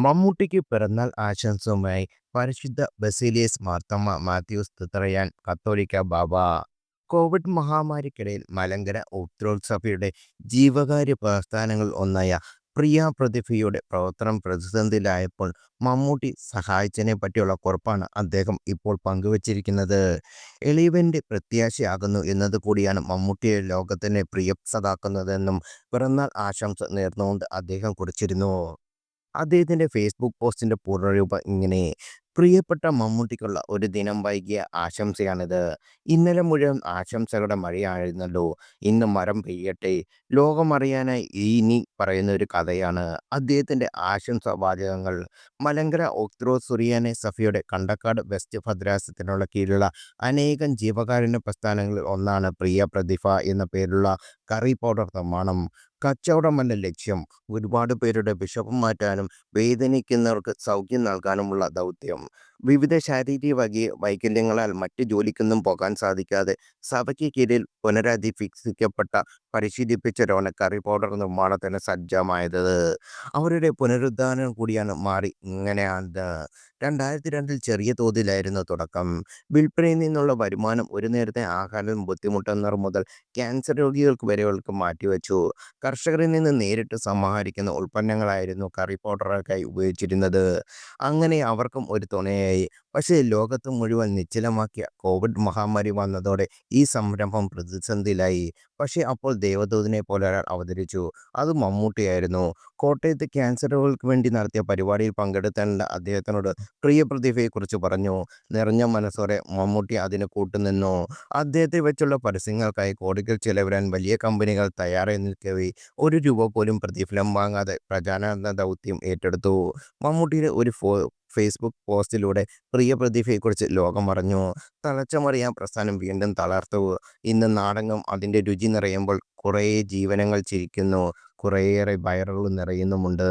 മമ്മൂട്ടിക്ക് പിറന്നാൾ ആശംസയുമായി പരിശുദ്ധ ബസേലിയസ് മാർത്തോമ്മ മാത്യൂസ് തിത്തറയാൻ കത്തോലിക്ക ബാബ. കോവിഡ് മഹാമാരിക്കിടയിൽ മലങ്കര ഓർത്തഡോക്സ് സഭയുടെ ജീവകാര്യ പ്രസ്ഥാനങ്ങളിൽ ഒന്നായ പ്രിയ പ്രതിഭയുടെ പ്രവർത്തനം പ്രതിസന്ധിയിലായപ്പോൾ മമ്മൂട്ടി സഹായിച്ചതിനെ പറ്റിയുള്ള കുറിപ്പാണ് അദ്ദേഹം ഇപ്പോൾ പങ്കുവച്ചിരിക്കുന്നത്. എളിയവന്റെ പ്രത്യാശയാകുന്നു എന്നത് കൂടിയാണ് മമ്മൂട്ടിയെ ലോകത്തിന് പ്രിയപ്പെട്ടതാക്കുന്നതെന്നും പിറന്നാൾ ആശംസ നേർന്നുകൊണ്ട് അദ്ദേഹം കുറിച്ചിരുന്നു. അദ്ദേഹത്തിൻ്റെ ഫേസ്ബുക്ക് പോസ്റ്റിൻ്റെ പൂർണ്ണരൂപം ഇങ്ങനെ: പ്രിയപ്പെട്ട മമ്മൂട്ടിക്കുള്ള ഒരു ദിനം വൈകിയ ആശംസയാണിത്. ഇന്നലെ മുഴുവൻ ആശംസകളുടെ മഴയായിരുന്നല്ലോ. ഇന്ന് മരം പെയ്യട്ടെ. ലോകമറിയാനായി ഇനി പറയുന്ന ഒരു കഥയാണ് അദ്ദേഹത്തിൻ്റെ ആശംസാ വാചകങ്ങൾ. മലങ്കര ഓർത്തഡോക്സ് സുറിയാനി സഭയുടെ കണ്ടക്കാട് വെസ്റ്റ് ഭദ്രാസനത്തിനുള്ള കീഴിലുള്ള അനേകം ജീവകാരുണ്യ പ്രസ്ഥാനങ്ങളിൽ ഒന്നാണ് പ്രിയ പ്രതിഭ എന്ന പേരുള്ള കറി പൗഡർ നിർമ്മാണം. കച്ചവടമല്ല ലക്ഷ്യം, ഒരുപാട് പേരുടെ വിശപ്പ് മാറ്റാനും വേദനിക്കുന്നവർക്ക് സൗഖ്യം നൽകാനുമുള്ള ദൗത്യം. വിവിധ ശാരീരിക വൈകല്യങ്ങളാൽ മറ്റ് ജോലിക്കൊന്നും പോകാൻ സാധിക്കാതെ സഭയ്ക്ക് കീഴിൽ പുനരധിവസിക്കപ്പെട്ട പരിശീലിപ്പിച്ചവരാണ് കറി പൗഡർ നിർമ്മാണത്തിന് സജ്ജമായത്. അവരുടെ പുനരുദ്ധാരണം കൂടിയാണ് മാറി ഇങ്ങനെയാണ്. 2002 ചെറിയ തോതിലായിരുന്നു തുടക്കം. വിൽപ്പനയിൽ നിന്നുള്ള വരുമാനം ഒരു നേരത്തെ ആഹാരം ബുദ്ധിമുട്ടുന്നവർ മുതൽ ക്യാൻസർ രോഗികൾക്ക് വരെകൾക്ക് മാറ്റിവെച്ചു. കർഷകരിൽ നിന്ന് നേരിട്ട് സമാഹരിക്കുന്ന ഉൽപ്പന്നങ്ങളായിരുന്നു കറി പൗഡറുകൾക്കായി ഉപയോഗിച്ചിരുന്നത്. അങ്ങനെ അവർക്കും ഒരു തുണയായി. പക്ഷേ ലോകത്ത് മുഴുവൻ നിശ്ചലമാക്കിയ കോവിഡ് മഹാമാരി വന്നതോടെ ഈ സംരംഭം പ്രതിസന്ധിയിലായി. പക്ഷേ അപ്പോൾ ദേവദൂതനെ പോലെ ഒരാൾ അവതരിച്ചു. അത് മമ്മൂട്ടിയായിരുന്നു. കോട്ടയത്ത് ക്യാൻസർ രോഗികൾക്ക് വേണ്ടി നടത്തിയ പരിപാടിയിൽ പങ്കെടുത്താനുള്ള അദ്ദേഹത്തിനോട് പ്രിയ പ്രതിഭയെക്കുറിച്ച് പറഞ്ഞു. നിറഞ്ഞ മനസ്സോടെ മമ്മൂട്ടി അതിന് കൂട്ടുനിന്നു. അദ്ദേഹത്തെ വെച്ചുള്ള പരസ്യങ്ങൾക്കായി കോടികൾ ചെലവിടാൻ വലിയ കമ്പനികൾ തയ്യാറായി നിൽക്കവേ ഒരു രൂപ പോലും പ്രതിഫലം വാങ്ങാതെ പ്രചാരണ ദൗത്യം ഏറ്റെടുത്തു. മമ്മൂട്ടിയുടെ ഒരു ഫേസ്ബുക്ക് പോസ്റ്റിലൂടെ പ്രിയ പ്രതിഭയെക്കുറിച്ച് ലോകമറിഞ്ഞു. തളച്ചമറിയാൻ പ്രസ്ഥാനം വീണ്ടും തളർത്തു. ഇന്ന് നാടെങ്ങും അതിൻ്റെ രുചി നിറയുമ്പോൾ കുറേ ജീവനങ്ങൾ ചിരിക്കുന്നു, കുറേയേറെ വയറുകൾ നിറയുന്നുമുണ്ട്.